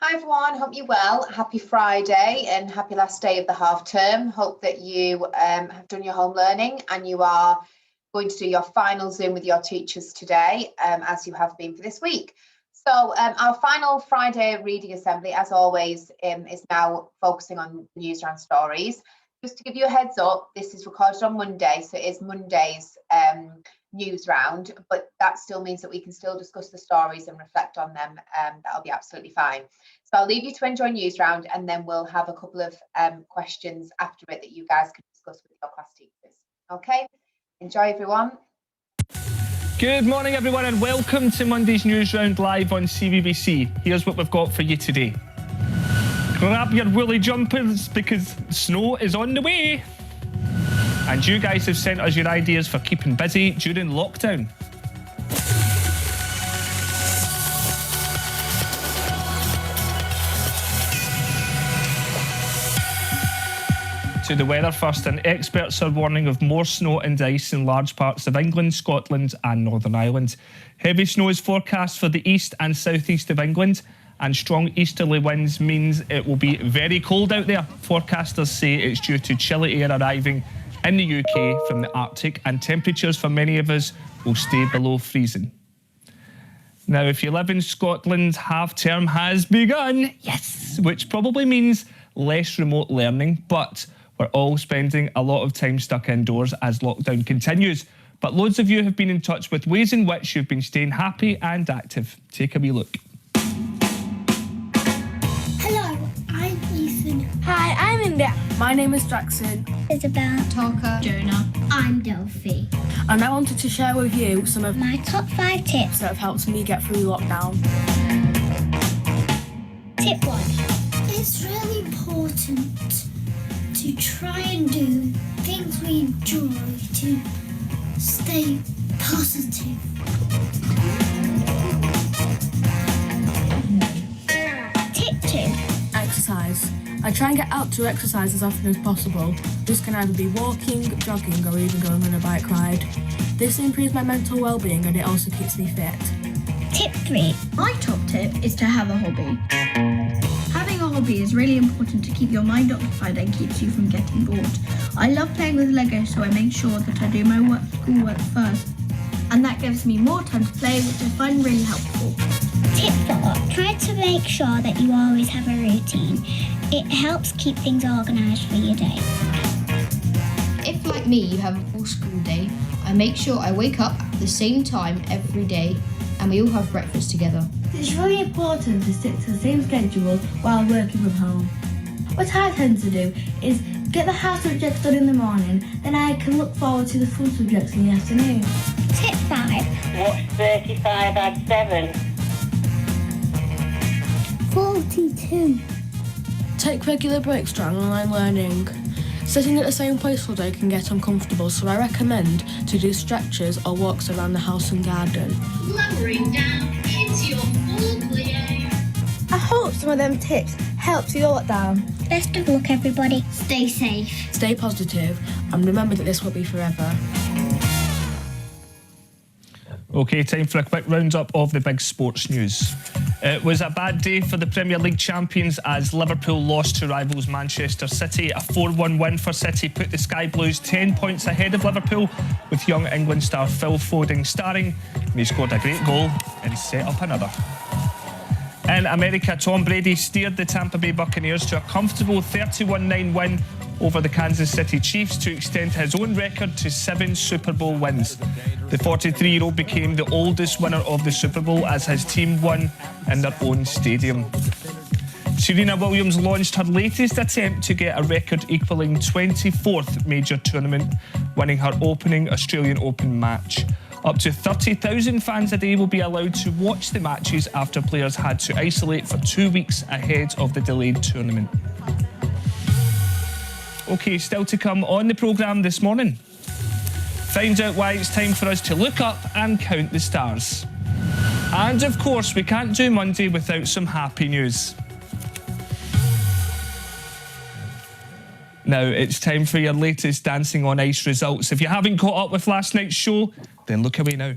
Hi everyone, hope you're well. Happy Friday and happy last day of the half term. Hope that you have done your home learning and you are going to do your final Zoom with your teachers today, as you have been for this week. So our final Friday reading assembly, as always, is now focusing on Newsround stories. Just to give you a heads up, this is recorded on Monday, so it is Monday's news round, but that still means that we can still discuss the stories and reflect on them. That'll be absolutely fine. So I'll leave you to enjoy news round, and then we'll have a couple of questions after it that you guys can discuss with your class teachers. Okay, enjoy everyone. Good morning everyone and welcome to Monday's news round live on CBBC. Here's what we've got for you today. Grab your woolly jumpers because snow is on the way. And you guys have sent us your ideas for keeping busy during lockdown. To the weather first, and experts are warning of more snow and ice in large parts of England, Scotland and Northern Ireland. Heavy snow is forecast for the east and southeast of England, and strong easterly winds means it will be very cold out there. Forecasters say it's due to chilly air arriving in the UK from the Arctic, and temperatures for many of us will stay below freezing. Now, if you live in Scotland, half term has begun, yes, which probably means less remote learning, but we're all spending a lot of time stuck indoors as lockdown continues. But loads of you have been in touch with ways in which you've been staying happy and active. Take a wee look. Hello, I'm Ethan. Hi, I'm India. My name is Jackson. Isabel. Talker. Jonah. I'm Delphi. And I wanted to share with you some of My top 5 tips. that have helped me get through lockdown. Tip 1. It's really important to try and do things we enjoy to stay positive. Tip 2. Exercise. I try and get out to exercise as often as possible. This can either be walking, jogging or even going on a bike ride. This improves my mental well-being and it also keeps me fit. Tip 3. My top tip is to have a hobby. Having a hobby is really important to keep your mind occupied and keeps you from getting bored. I love playing with Lego, so I make sure that I do my schoolwork first. And that gives me more time to play, which I find really helpful. Tip 4. Try to make sure that you always have a routine. It helps keep things organised for your day. If, like me, you have a full school day, I make sure I wake up at the same time every day and we all have breakfast together. It's really important to stick to the same schedule while working from home. What I tend to do is get the house subjects done in the morning, then I can look forward to the fun subjects in the afternoon. Tip 5. What's 35 add 7? 42. Take regular breaks during online learning. Sitting at the same place all day can get uncomfortable, so I recommend to do stretches or walks around the house and garden. Lowering down into your full Leo. I hope some of them tips help you lockdown. Best of luck, everybody. Stay safe. Stay positive and remember that this will be forever. Okay, time for a quick roundup of the big sports news. It was a bad day for the Premier League champions as Liverpool lost to rivals Manchester City. A 4-1 win for City put the Sky Blues 10 points ahead of Liverpool, with young England star Phil Foden starring, and he scored a great goal and set up another. In America, Tom Brady steered the Tampa Bay Buccaneers to a comfortable 31-9 win over the Kansas City Chiefs to extend his own record to 7 Super Bowl wins. The 43-year-old became the oldest winner of the Super Bowl as his team won in their own stadium. Serena Williams launched her latest attempt to get a record equalling 24th major tournament, winning her opening Australian Open match. Up to 30,000 fans a day will be allowed to watch the matches after players had to isolate for 2 weeks ahead of the delayed tournament. Okay, still to come on the programme this morning. Find out why it's time for us to look up and count the stars. And of course, we can't do Monday without some happy news. Now, it's time for your latest Dancing on Ice results. If you haven't caught up with last night's show, then look away now.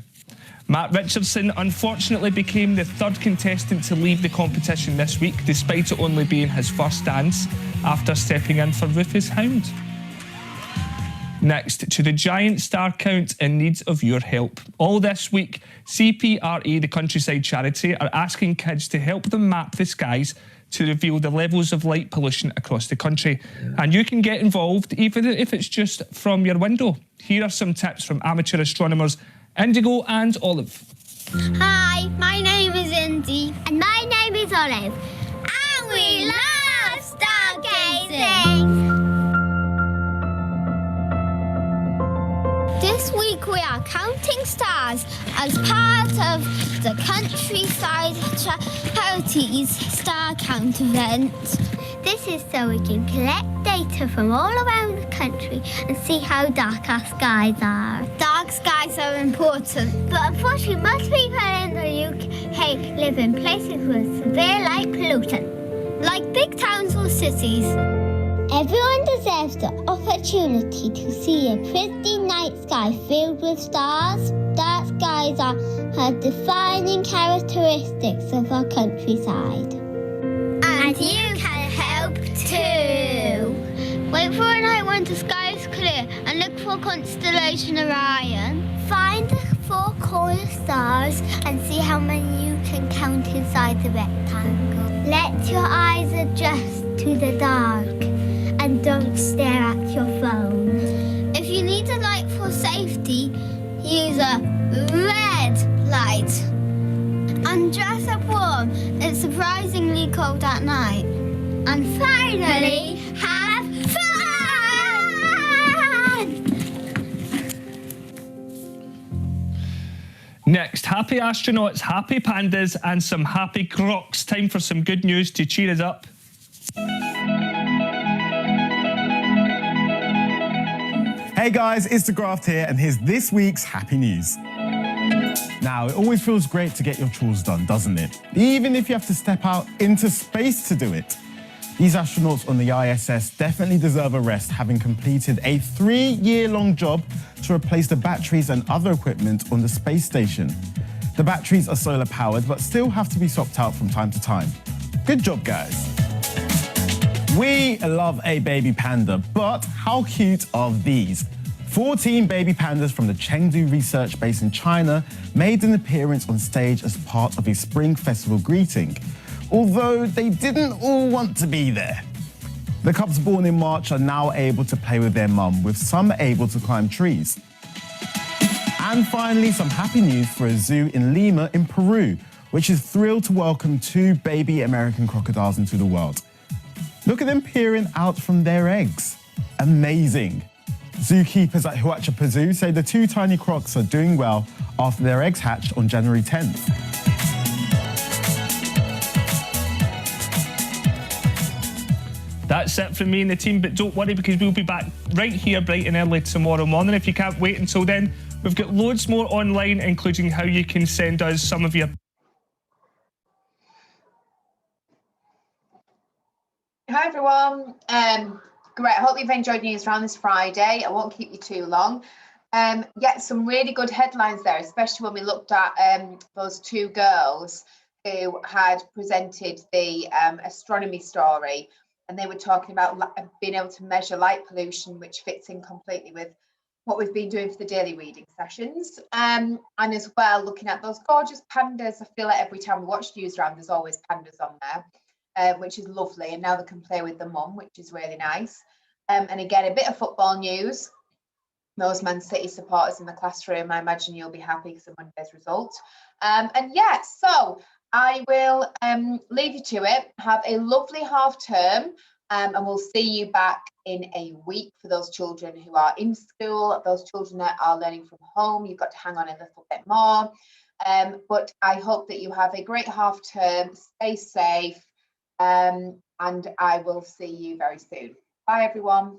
Matt Richardson unfortunately became the third contestant to leave the competition this week, despite it only being his first dance, after stepping in for Rufus Hound. Next, to the giant star count in need of your help. All this week, CPRE, the Countryside charity, are asking kids to help them map the skies to reveal the levels of light pollution across the country. And you can get involved, even if it's just from your window. Here are some tips from amateur astronomers Indigo and Olive. Hi, my name is Indy. And my name is Olive. And we love stargazing! This week we are counting stars as part of the Countryside Charity's Star Count event. This is so we can collect data from all around the country and see how dark our skies are. Dark skies are important, but unfortunately most people in the UK live in places with severe light pollution, like big towns or cities. Everyone deserves the opportunity to see a pretty night sky filled with stars. Dark skies are defining characteristics of our countryside. And you can help too. Wait for a night when the sky is clear and look for constellation Orion. Find the 4 corner stars and see how many you can count inside the rectangle. Let your eyes adjust to the dark. And don't stare at your phone. If you need a light for safety, use a red light. And dress up warm. It's surprisingly cold at night. And finally, have fun! Next, happy astronauts, happy pandas, and some happy crocs. Time for some good news to cheer us up. Hey guys, it's The Graft here, and here's this week's happy news. Now, it always feels great to get your chores done, doesn't it? Even if you have to step out into space to do it. These astronauts on the ISS definitely deserve a rest, having completed a 3-year-long job to replace the batteries and other equipment on the space station. The batteries are solar powered, but still have to be swapped out from time to time. Good job, guys. We love a baby panda, but how cute are these? 14 baby pandas from the Chengdu research base in China made an appearance on stage as part of a spring festival greeting, although they didn't all want to be there. The cubs born in March are now able to play with their mum, with some able to climb trees. And finally, some happy news for a zoo in Lima in Peru, which is thrilled to welcome 2 baby American crocodiles into the world. Look at them peering out from their eggs. Amazing. Zookeepers at Huachapa Zoo say the 2 tiny crocs are doing well after their eggs hatched on January 10th. That's it from me and the team, but don't worry because we'll be back right here bright and early tomorrow morning. If you can't wait until then, we've got loads more online, including how you can send us some of your... Hi everyone. Great. I hope you've enjoyed Newsround this Friday. I won't keep you too long. Some really good headlines there, especially when we looked at those 2 girls who had presented the astronomy story, and they were talking about being able to measure light pollution, which fits in completely with what we've been doing for the daily reading sessions. And as well, looking at those gorgeous pandas. I feel like every time we watch Newsround, there's always pandas on there. Which is lovely, and now they can play with the mum, which is really nice. And again, a bit of football news. Those Man City supporters in the classroom, I imagine you'll be happy because of Monday's result. So I will leave you to it. Have a lovely half term, and we'll see you back in a week for those children who are in school, those children that are learning from home. You've got to hang on a little bit more. But I hope that you have a great half term. Stay safe. And I will see you very soon. Bye, everyone.